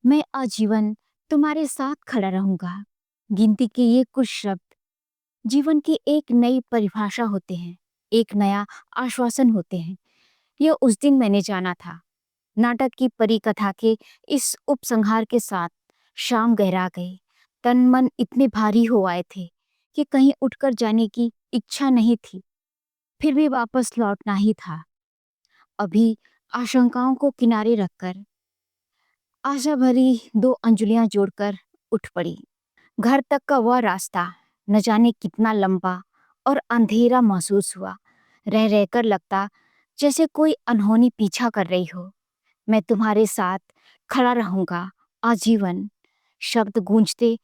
मैं आजीवन तुम्हारे साथ खड़ा रहूंगा। गिनती के ये कुछ शब्द जीवन की एक नई परिभाषा होते हैं, एक नया आश्वासन होते हैं। यह उस दिन मैंने जाना था। नाटक की परी कथा के इस उपसंहार के साथ शाम गहरा गई। तन मन इतने भारी हो आए थे कि कहीं उठकर जाने की इच्छा नहीं थी। फिर भी वापस लौटना ही था। अभी आशंकाओं को किनारे रखकर आशा भरी दो अंजुलियां जोड़कर उठ पड़ी। घर तक का वह रास्ता न जाने कितना लंबा और अंधेरा महसूस हुआ। रह रहकर लगता जैसे कोई अनहोनी पीछा कर रही हो। मैं तुम्हारे साथ खड़ा रहूंगा आजीवन, शब्द गूंजते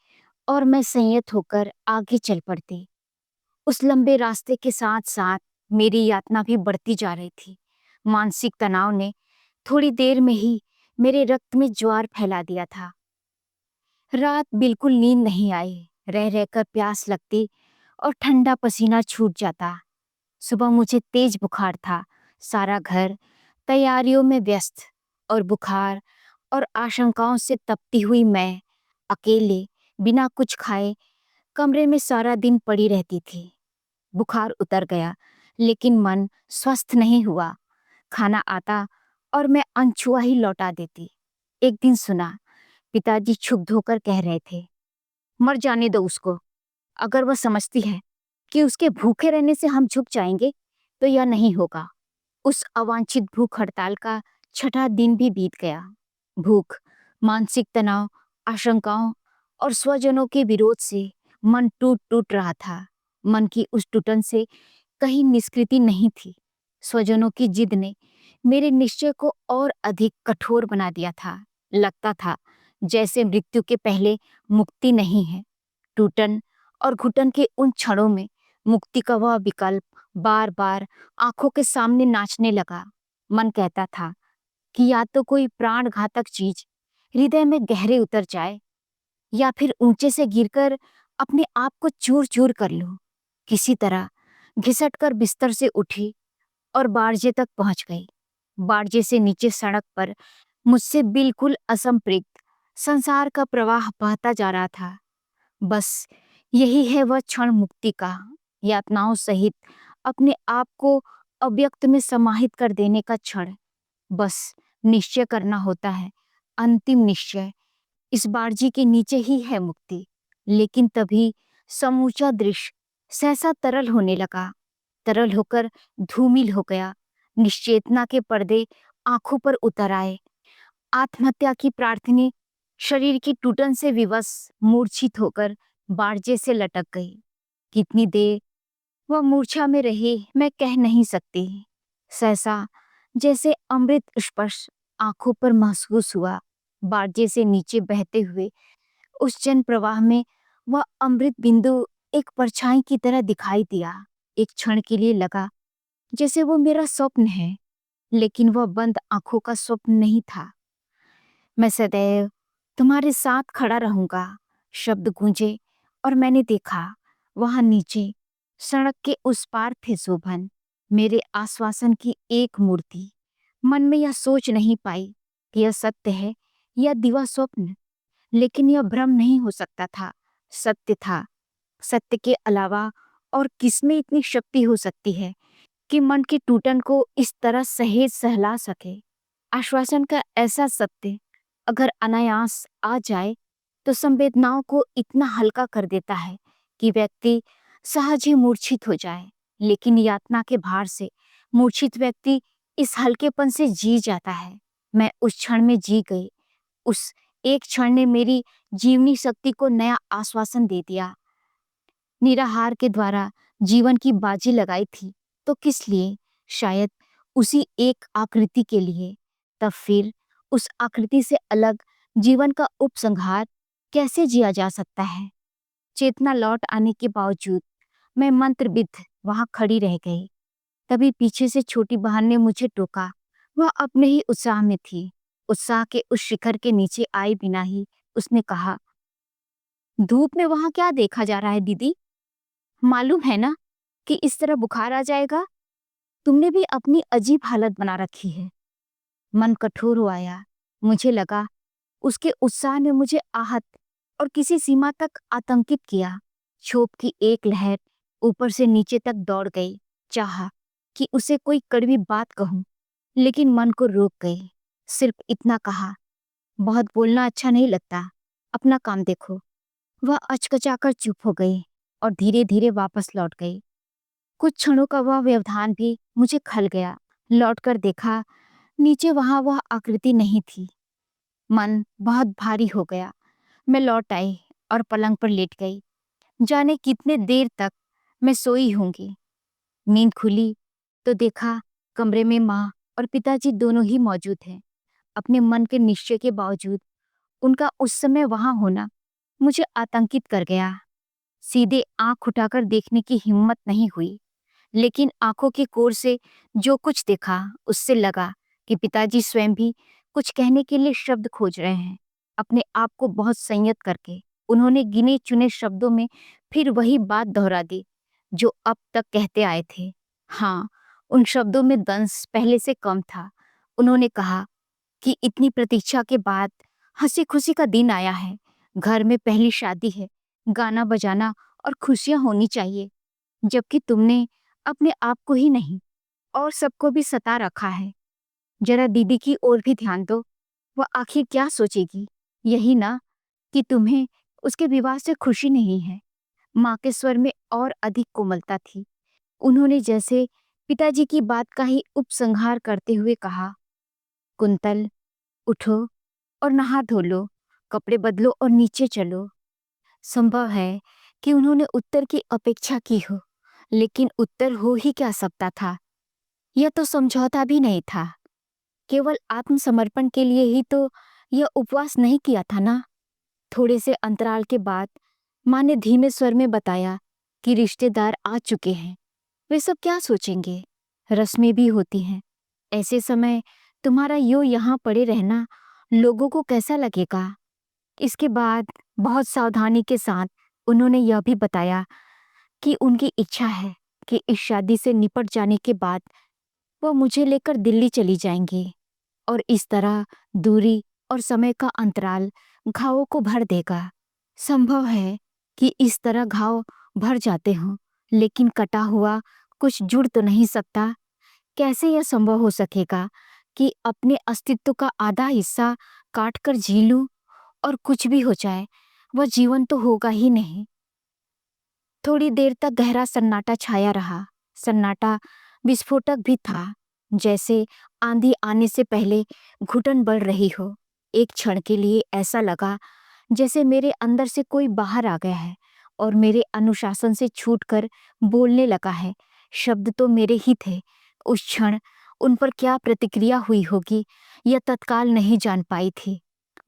और मैं संयत होकर आगे चल पड़ती। उस लंबे रास्ते के साथ साथ मेरी यातना भी बढ़ती जा रही थी। मानसिक तनाव ने थोड़ी देर में ही मेरे रक्त में ज्वार फैला दिया था। रात बिल्कुल नींद नहीं आई। रह रहकर प्यास लगती और ठंडा पसीना छूट जाता। सुबह मुझे तेज बुखार था। सारा घर तैयारियों में व्यस्त और बुखार और आशंकाओं से तपती हुई मैं अकेले बिना कुछ खाए कमरे में सारा दिन पड़ी रहती थी। बुखार उतर गया लेकिन मन स्वस्थ नहीं हुआ। खाना आता और मैं अनछुआ ही लौटा देती। एक दिन सुना पिताजी छुप धोकर कह रहे थे, मर जाने दो उसको। अगर वह समझती है कि उसके भूखे रहने से हम झुक जाएंगे तो यह नहीं होगा। उस अवांछित भूख हड़ताल का छठा दिन भी बीत गया। भूख, मानसिक तनाव, आशंकाओं और स्वजनों के विरोध से मन टूट टूट रहा था। मन की उस टूटन से कहीं निष्कृति नहीं थी। स्वजनों की जिद ने मेरे निश्चय को और अधिक कठोर बना दिया था। लगता था जैसे मृत्यु के पहले मुक्ति नहीं है। टूटन और घुटन के उन क्षणों में मुक्ति का वह विकल्प बार बार आंखों के सामने नाचने लगा। मन कहता था कि या तो कोई प्राण घातक चीज हृदय में गहरे उतर जाए या फिर ऊंचे से गिरकर अपने आप को चूर चूर कर लूं। किसी तरह घिसटकर बिस्तर से उठी और बारजे तक पहुंच गई। बारजे से नीचे सड़क पर मुझसे बिल्कुल असंप्रज्ञ संसार का प्रवाह बहता जा रहा था। बस यही है वह क्षण मुक्ति का, यातनाओं सहित अपने आप को अव्यक्त में समाहित कर देने का क्षण। बस निश्चय करना होता है, अंतिम निश्चय। इस बारजी के नीचे ही है मुक्ति। लेकिन तभी समूचा दृश्य सहसा तरल होने लगा। तरल होकर धूमिल हो गया। निश्चेतना के पर्दे आंखों पर उतर आए। आत्महत्या की प्रार्थनी शरीर की टूटन से विवश मूर्छित होकर बारजे से लटक गई। कितनी देर वह मूर्छा में रही मैं कह नहीं सकती। सहसा जैसे अमृत स्पर्श आंखों पर महसूस हुआ। बारजे से नीचे बहते हुए उस जन प्रवाह में वह अमृत बिंदु एक परछाई की तरह दिखाई दिया। एक क्षण के लिए लगा जैसे वो मेरा स्वप्न है, लेकिन वह बंद आंखों का स्वप्न नहीं था। मैं सदैव तुम्हारे साथ खड़ा रहूंगा, शब्द गूंजे और मैंने देखा वहां नीचे सड़क के उस पार थे शोभन, मेरे आश्वासन की एक मूर्ति। मन में यह सोच नहीं पाई कि यह सत्य है या दिवा स्वप्न, लेकिन यह भ्रम नहीं हो सकता था, सत्य था। सत्य के अलावा और किसमें इतनी शक्ति हो सकती है कि मन की टूटन को इस तरह सहेज सहला सके। आश्वासन का ऐसा सत्य अगर अनायास आ जाए तो संवेदनाओं को इतना हल्का कर देता है कि व्यक्ति सहज ही मूर्छित हो जाए। लेकिन यातना के भार से मूर्छित व्यक्ति इस हल्केपन से जी जाता है। मैं उस क्षण में जी गई। उस एक क्षण ने मेरी जीवनी शक्ति को नया आश्वासन दे दिया। निराहार के द्वारा जीवन की बाजी लगाई थी तो किस लिए? शायद उसी एक आकृति के लिए। तब फिर उस आकृति से अलग जीवन का उपसंहार कैसे जिया जा सकता है? चेतना लौट आने के बावजूद मैं मंत्रबिद्ध वहां खड़ी रह गई। तभी पीछे से छोटी बहन ने मुझे टोका। वह अपने ही उत्साह में थी। उत्साह के उस शिखर के नीचे आए बिना ही उसने कहा, धूप में वहां क्या देखा जा रहा है दीदी? मालूम है ना कि इस तरह बुखार आ जाएगा। तुमने भी अपनी अजीब हालत बना रखी है। मन कठोर हो आया। मुझे लगा उसके उत्साह ने मुझे आहत और किसी सीमा तक आतंकित किया। क्षोभ की एक लहर ऊपर से नीचे तक दौड़ गई। चाहा कि उसे कोई कड़वी बात कहूं, लेकिन मन को रोक गई। सिर्फ इतना कहा, बहुत बोलना अच्छा नहीं लगता, अपना काम देखो। वह अचकचाकर चुप हो गई और धीरे धीरे वापस लौट गई। कुछ क्षणों का वह व्यवधान भी मुझे खल गया। लौटकर देखा, नीचे वहां वह आकृति नहीं थी। मन बहुत भारी हो गया। मैं लौट आई और पलंग पर लेट गई। जाने कितने देर तक मैं सोई होंगी। नींद खुली तो देखा कमरे में माँ और पिताजी दोनों ही मौजूद हैं। अपने मन के निश्चय के बावजूद उनका उस समय वहां होना मुझे आतंकित कर गया। सीधे आंख उठाकर देखने की हिम्मत नहीं हुई, लेकिन आंखों के कोर से जो कुछ देखा उससे लगा कि पिताजी स्वयं भी कुछ कहने के लिए शब्द खोज रहे हैं। अपने आप को बहुत संयत करके उन्होंने गिने चुने शब्दों में फिर वही बात दोहरा दी जो अब तक कहते आए थे। हाँ, उन शब्दों में दंश पहले से कम था। उन्होंने कहा कि इतनी प्रतीक्षा के बाद हंसी खुशी का दिन आया है। घर में पहली शादी है, गाना बजाना और खुशियां होनी चाहिए, जबकि तुमने अपने आप को ही नहीं और सबको भी सता रखा है। जरा दीदी की ओर भी ध्यान दो, वह आखिर क्या सोचेगी। यही ना कि तुम्हें उसके विवाह से खुशी नहीं है। माँ के स्वर में और अधिक कोमलता थी। उन्होंने जैसे पिताजी की बात का ही उपसंहार करते हुए कहा, कुंतल, उठो और नहा धो लो, कपड़े बदलो और नीचे चलो। संभव है कि उन्होंने उत्तर की अपेक्षा की हो, लेकिन उत्तर हो ही क्या सकता था। यह तो समझौता भी नहीं था, केवल आत्मसमर्पण के लिए ही तो यह उपवास नहीं किया था ना। थोड़े से अंतराल के बाद माँ ने धीमे स्वर में बताया कि रिश्तेदार आ चुके हैं। वे सब क्या सोचेंगे, रस्में भी होती हैं। ऐसे समय तुम्हारा यूं यहाँ पड़े रहना लोगों को कैसा लगेगा। इसके बाद बहुत सावधानी के साथ उन्होंने यह भी बताया कि उनकी इच्छा है कि इस शादी से निपट जाने के बाद वह मुझे लेकर दिल्ली चली जाएंगी, और इस तरह दूरी और समय का अंतराल घावों को भर देगा। संभव है कि इस तरह घाव भर जाते हों, लेकिन कटा हुआ कुछ जुड़ तो नहीं सकता। कैसे यह संभव हो सकेगा कि अपने अस्तित्व का आधा हिस्सा काट कर जी लूं, और कुछ भी हो जाए वह जीवन तो होगा ही नहीं। थोड़ी देर तक गहरा सन्नाटा छाया रहा। सन्नाटा विस्फोटक भी था, जैसे आंधी आने से पहले घुटन बढ़ रही हो। एक क्षण के लिए ऐसा लगा जैसे मेरे अंदर से कोई बाहर आ गया है और मेरे अनुशासन से छूटकर बोलने लगा है। शब्द तो मेरे ही थे। उस क्षण उन पर क्या प्रतिक्रिया हुई होगी यह तत्काल नहीं जान पाई थी।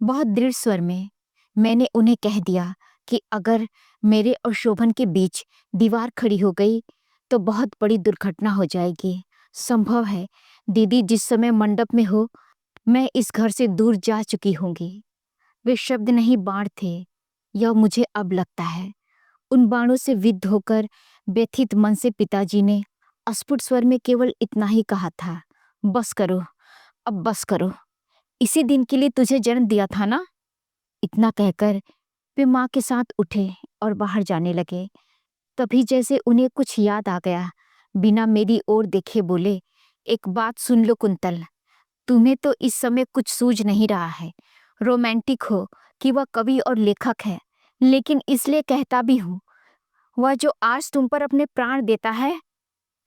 बहुत दृढ़ स्वर में मैंने उन्हें कह दिया कि अगर मेरे और शोभन के बीच दीवार खड़ी हो गई तो बहुत बड़ी दुर्घटना हो जाएगी। संभव है दीदी जिस समय मंडप में हो, मैं इस घर से दूर जा चुकी होंगी। वे शब्द नहीं, बाण थे, यह मुझे अब लगता है। उन बाणों से विद्ध होकर व्यथित मन से पिताजी ने अस्फुट स्वर में केवल इतना ही कहा था, बस करो, अब बस करो। इसी दिन के लिए तुझे जन्म दिया था ना। इतना कहकर वे माँ के साथ उठे और बाहर जाने लगे। तभी जैसे उन्हें कुछ याद आ गया, बिना मेरी ओर देखे बोले, एक बात सुन लो कुंतल, तुम्हें तो इस समय कुछ सूझ नहीं रहा है। रोमांटिक हो कि वह कवि और लेखक है, लेकिन इसलिए कहता भी हूँ, वह जो आज तुम पर अपने प्राण देता है,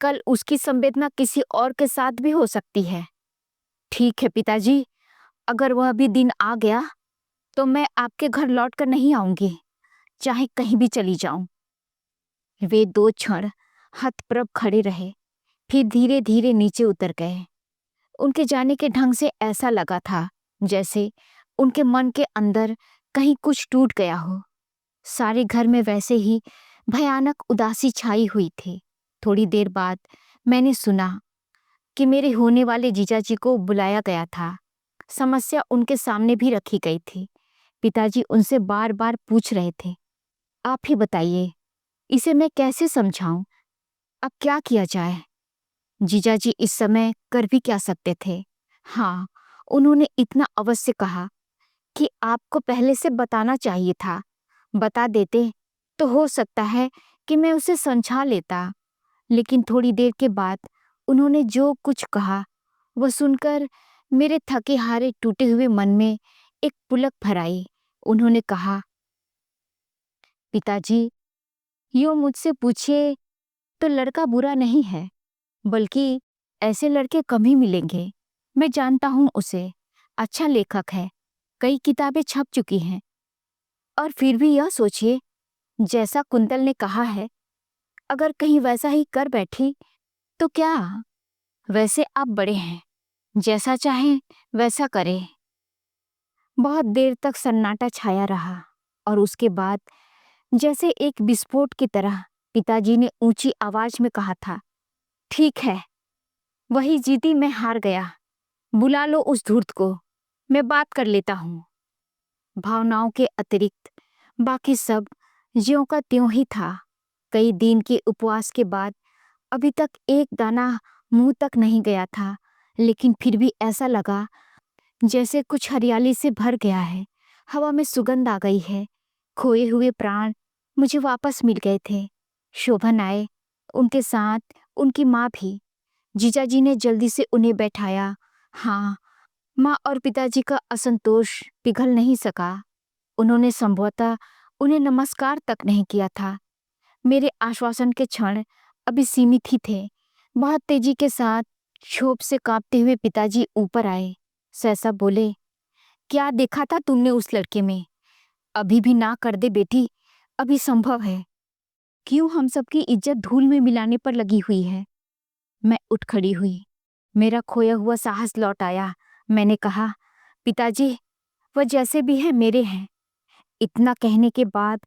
कल उसकी संवेदना किसी और के साथ भी हो सकती है। ठीक है पिताजी, अगर वह भी दिन आ गया तो मैं आपके घर लौट कर नहीं आऊंगी, चाहे कहीं भी चली जाऊं। वे दो क्षण हतप्रभ खड़े रहे, फिर धीरे धीरे नीचे उतर गए। उनके जाने के ढंग से ऐसा लगा था जैसे उनके मन के अंदर कहीं कुछ टूट गया हो। सारे घर में वैसे ही भयानक उदासी छाई हुई थी। थोड़ी देर बाद मैंने सुना कि मेरे होने वाले जीजाजी को बुलाया गया था। समस्या उनके सामने भी रखी गई थी। पिताजी उनसे बार बार पूछ रहे थे, आप ही बताइए, इसे मैं कैसे समझाऊं, अब क्या किया जाए। जीजाजी इस समय कर भी क्या सकते थे। हाँ, उन्होंने इतना अवश्य कहा कि आपको पहले से बताना चाहिए था। बता देते तो हो सकता है कि मैं उसे समझा लेता। लेकिन थोड़ी देर के बाद उन्होंने जो कुछ कहा वह सुनकर मेरे थके हारे टूटे हुए मन में एक पुलक भर आई। उन्होंने कहा, पिताजी, यूँ मुझसे पूछिए तो लड़का बुरा नहीं है, बल्कि ऐसे लड़के कम ही मिलेंगे। मैं जानता हूँ उसे, अच्छा लेखक है, कई किताबें छप चुकी हैं। और फिर भी यह सोचिए, जैसा कुंतल ने कहा है, अगर कहीं वैसा ही कर बैठी तो क्या? वैसे आप बड़े हैं, जैसा चाहें वैसा करें। बहुत देर तक सन्नाटा छाया रहा और उसके बाद जैसे एक विस्फोट की तरह पिताजी ने ऊंची आवाज में कहा था, ठीक है, वही जीती, मैं हार गया। बुला लो उस धूर्त को, मैं बात कर लेता हूँ। भावनाओं के अतिरिक्त बाकी सब ज्यों का त्यों ही था। कई दिन के उपवास के बाद अभी तक एक दाना मुंह तक नहीं गया था, लेकिन फिर भी ऐसा लगा जैसे कुछ हरियाली से भर गया है। हवा में सुगंध आ गई है। खोए हुए प्राण मुझे वापस मिल गए थे। शोभन आए, उनके साथ उनकी माँ भी। जीजाजी ने जल्दी से उन्हें बैठाया। हाँ, माँ और पिताजी का असंतोष पिघल नहीं सका। उन्होंने संभवतः उन्हें नमस्कार तक नहीं किया था। मेरे आश्वासन के क्षण अभी सीमित ही थे। बहुत तेजी के साथ क्षोभ से कांपते हुए पिताजी ऊपर आए। सहसा बोले, क्या देखा था तुमने उस लड़के में? अभी भी ना कर दे बेटी, अभी संभव है। क्यों हम सबकी इज्जत धूल में मिलाने पर लगी हुई है? मैं उठ खड़ी हुई। मेरा खोया हुआ साहस लौट आया। मैंने कहा, पिताजी, वह जैसे भी है मेरे हैं। इतना कहने के बाद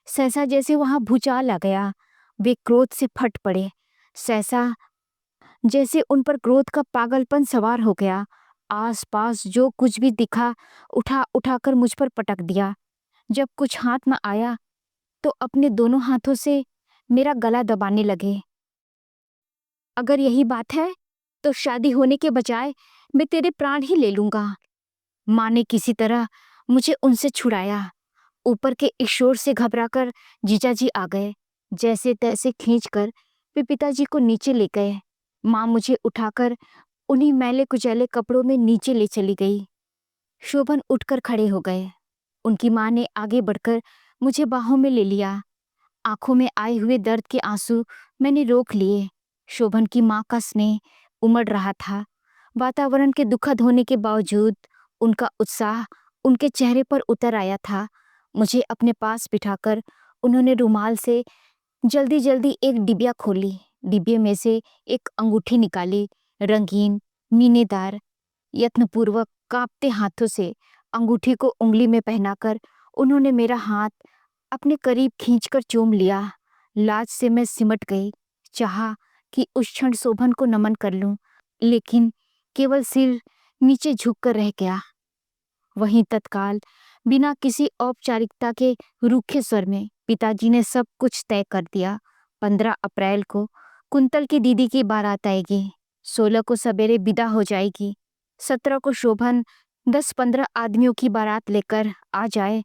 सहसा जैसे वहां भूचाल आ गया। वे क्रोध से फट पड़े। सहसा जैसे उन पर क्रोध का पागलपन सवार हो गया। आसपास जो कुछ भी दिखा उठा उठाकर मुझ पर पटक दिया। जब कुछ हाथ न आया तो अपने दोनों हाथों से मेरा गला दबाने लगे। अगर यही बात है तो शादी होने के बजाय मैं तेरे प्राण ही ले लूंगा। माँ ने किसी तरह मुझे उनसे छुड़ाया। ऊपर के इस शोर से घबराकर जीजाजी आ गए। जैसे तैसे खींचकर वे पिताजी को नीचे ले गए। माँ मुझे उठाकर उन्हीं मैले कुचैले कपड़ों में नीचे ले चली गई। शोभन उठकर खड़े हो गए। उनकी माँ ने आगे बढ़कर मुझे बाहों में ले लिया। आंखों में आए हुए दर्द के आंसू मैंने रोक लिए। शोभन की माँ का स्नेह उमड़ रहा था। वातावरण के दुखद होने के बावजूद उनका उत्साह उनके चेहरे पर उतर आया था। मुझे अपने पास बिठाकर उन्होंने रुमाल से जल्दी जल्दी एक डिबिया खोली। डिब्बे में से एक अंगूठी निकाली, रंगीन, मीनेदार। यत्नपूर्वक कांपते हाथों से अंगूठी को उंगली में पहनाकर उन्होंने मेरा हाथ अपने करीब खींचकर चूम लिया। लाज से मैं सिमट गई। चाहा कि उस क्षण शोभन को नमन कर लूं, लेकिन केवल सिर नीचे झुककर रह गया। वहीं तत्काल बिना किसी औपचारिकता के रूखे स्वर में पिताजी ने सब कुछ तय कर दिया। 15 अप्रैल को कुंतल की दीदी की बारात आएगी। 16 को सवेरे विदा हो जाएगी। 17 को शोभन 10-15 आदमियों की बारात लेकर आ जाए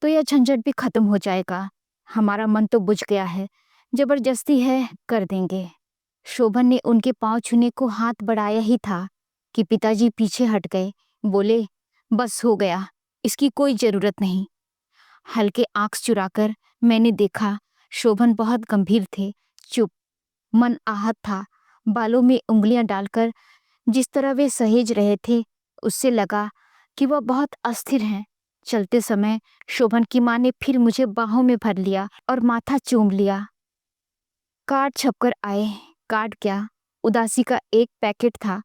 तो यह झंझट भी खत्म हो जाएगा। हमारा मन तो बुझ गया है, जबरदस्ती है कर देंगे। शोभन ने उनके पांव छूने को हाथ बढ़ाया ही था कि पिताजी पीछे हट गए। बोले, बस हो गया, इसकी कोई जरूरत नहीं। हल्के आंख चुराकर मैंने देखा, शोभन बहुत गंभीर थे, चुप। मन आहत था। बालों में उंगलियां डालकर जिस तरह वे सहेज रहे थे, उससे लगा कि वह बहुत अस्थिर हैं। चलते समय शोभन की माँ ने फिर मुझे बाहों में भर लिया और माथा चूम लिया। कार्ड छपकर आए। कार्ड क्या, उदासी का एक पैकेट था।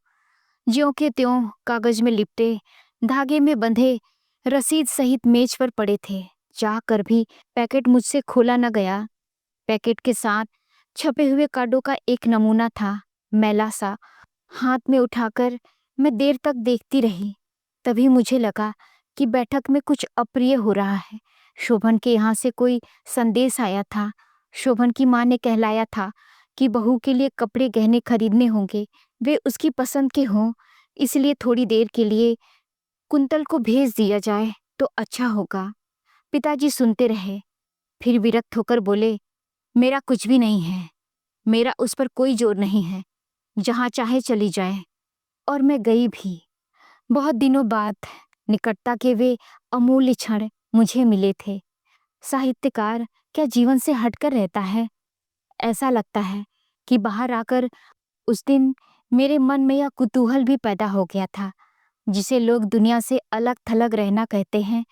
ज्यों के त्यों कागज में लिपटे, धागे में बंधे, रसीद सहित मेज पर पड़े थे। चाह कर भी पैकेट मुझसे खोला न गया। पैकेट के साथ छपे हुए कार्डों का एक नमूना था, मैला सा। हाथ में उठाकर मैं देर तक देखती रही। तभी मुझे लगा कि बैठक में कुछ अप्रिय हो रहा है। शोभन के यहाँ से कोई संदेश आया था। शोभन की माँ ने कहलाया था कि बहू के लिए कपड़े गहने खरीदने होंगे, वे उसकी पसंद के हों, इसलिए थोड़ी देर के लिए कुंतल को भेज दिया जाए। तो अच्छा होगा। पिताजी सुनते रहे, फिर विरक्त होकर बोले, मेरा कुछ भी नहीं है, मेरा उस पर कोई जोर नहीं है, जहाँ चाहे चली जाए। और मैं गई भी। बहुत दिनों बाद निकटता के वे अमूल्य क्षण मुझे मिले थे। साहित्यकार क्या जीवन से हटकर रहता है? ऐसा लगता है कि बाहर आकर उस दिन मेरे मन में यह कुतूहल भी पैदा हो गया था, जिसे लोग दुनिया से अलग थलग रहना कहते हैं।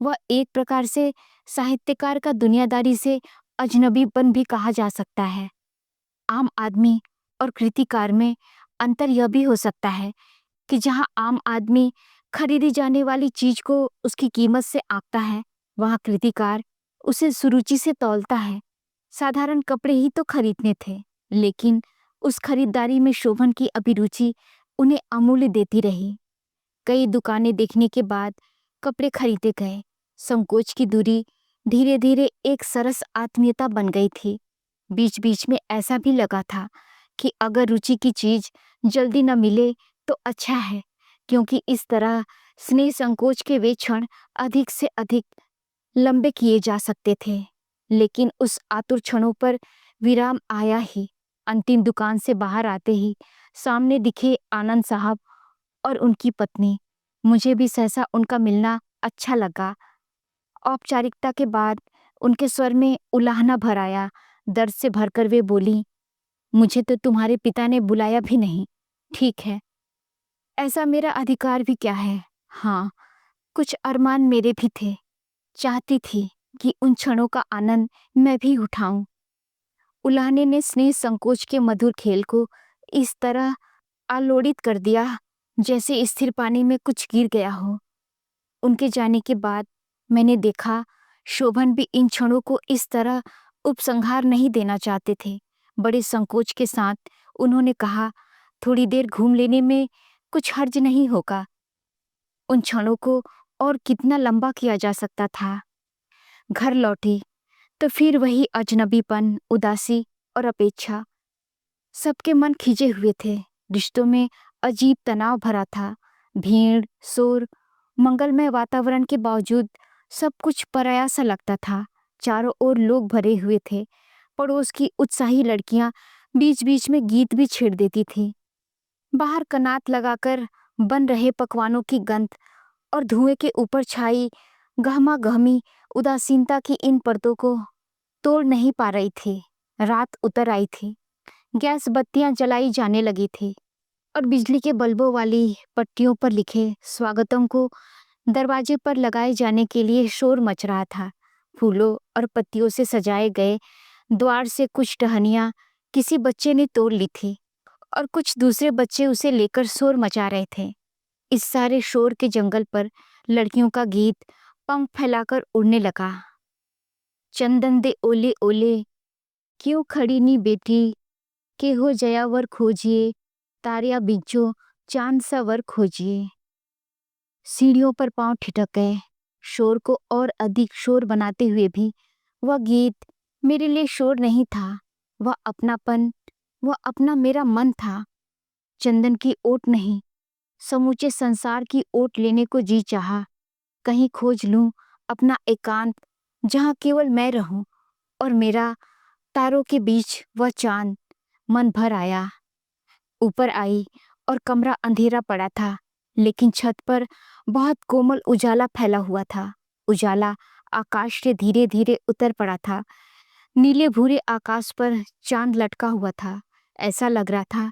वह एक प्रकार से साहित्यकार का दुनियादारी से अजनबीपन भी कहा जा सकता है। आम आदमी और कृतिकार में अंतर यह भी हो सकता है कि जहाँ आम आदमी खरीदी जाने वाली चीज को उसकी कीमत से आंकता है, वहाँ कृतिकार उसे सुरुचि से तौलता है। साधारण कपड़े ही तो खरीदने थे, लेकिन उस खरीदारी में शोभन की अभिरुचि उन्हें अमूल्य देती रही। कई दुकानें देखने के बाद कपड़े खरीदे गए। संकोच की दूरी धीरे धीरे एक सरस आत्मीयता बन गई थी। बीच बीच में ऐसा भी लगा था कि अगर रुचि की चीज जल्दी न मिले तो अच्छा है, क्योंकि इस तरह स्नेह संकोच के वे क्षण अधिक से अधिक लंबे किए जा सकते थे। लेकिन उस आतुर क्षणों पर विराम आया ही। अंतिम दुकान से बाहर आते ही सामने दिखे आनंद साहब और उनकी पत्नी। मुझे भी सहसा उनका मिलना अच्छा लगा। औपचारिकता के बाद उनके स्वर में उलाहना भर आया। दर्द से भरकर वे बोली, मुझे तो तुम्हारे पिता ने बुलाया भी नहीं। ठीक है, ऐसा मेरा अधिकार भी क्या है। हाँ, कुछ अरमान मेरे भी थे। चाहती थी कि उन क्षणों का आनंद मैं भी उठाऊं। उलाहने ने स्नेह संकोच के मधुर खेल को इस तरह आलोड़ित कर दिया जैसे स्थिर पानी में कुछ गिर गया हो। उनके जाने के बाद मैंने देखा शोभन भी इन क्षणों को इस तरह उपसंहार नहीं देना चाहते थे। बड़े संकोच के साथ उन्होंने कहा, थोड़ी देर घूम लेने में कुछ हर्ज नहीं होगा। उन क्षणों को और कितना लंबा किया जा सकता था। घर लौटी तो फिर वही अजनबीपन, उदासी और अपेक्षा। सबके मन खिंचे हुए थे। रिश्तों में अजीब तनाव भरा था। भीड़, शोर, मंगलमय वातावरण के बावजूद सब कुछ पराया सा लगता था। चारों ओर लोग भरे हुए थे। पड़ोस की उत्साही लड़कियां बीच बीच में गीत भी छेड़ देती थी। बाहर कनात लगाकर बन रहे पकवानों की गंध और धुएं के ऊपर छाई गहमा गहमी उदासीनता की इन परतों को तोड़ नहीं पा रही थी। रात उतर आई थी। गैस बत्तियां जलाई जाने लगी थी और बिजली के बल्बों वाली पट्टियों पर लिखे स्वागतम को दरवाजे पर लगाए जाने के लिए शोर मच रहा था। फूलों और पत्तियों से सजाए गए द्वार से कुछ टहनियां किसी बच्चे ने तोड़ ली थी और कुछ दूसरे बच्चे उसे लेकर शोर मचा रहे थे। इस सारे शोर के जंगल पर लड़कियों का गीत पंख फैलाकर उड़ने लगा। चंदन दे ओले ओले, क्यों खड़ी नी बेटी, के हो जयावर खोजिए, तारिया बीचो चांद सा वर खोजिए। सीढ़ियों पर पांव ठिठक गए। शोर को और अधिक शोर बनाते हुए भी वह गीत मेरे लिए शोर नहीं था। वह अपनापन, वह अपना मेरा मन था। चंदन की ओट नहीं, समूचे संसार की ओट लेने को जी चाहा। कहीं खोज लूं अपना एकांत, जहां केवल मैं रहूं और मेरा तारों के बीच वह चांद। मन भर आया। ऊपर आई और कमरा अंधेरा पड़ा था, लेकिन छत पर बहुत कोमल उजाला फैला हुआ था। उजाला आकाश से धीरे धीरे उतर पड़ा था। नीले भूरे आकाश पर चांद लटका हुआ था। ऐसा लग रहा था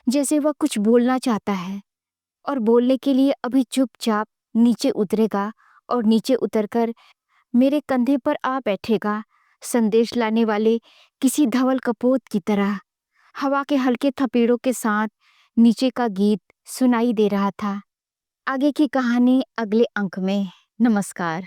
जैसे वह कुछ बोलना चाहता है और बोलने के लिए अभी चुपचाप नीचे उतरेगा और नीचे उतरकर मेरे कंधे पर आ बैठेगा, संदेश लाने वाले किसी धवल कपोत की तरह। हवा के हल्के थपेड़ों के साथ नीचे का गीत सुनाई दे रहा था। आगे की कहानी अगले अंक में। नमस्कार।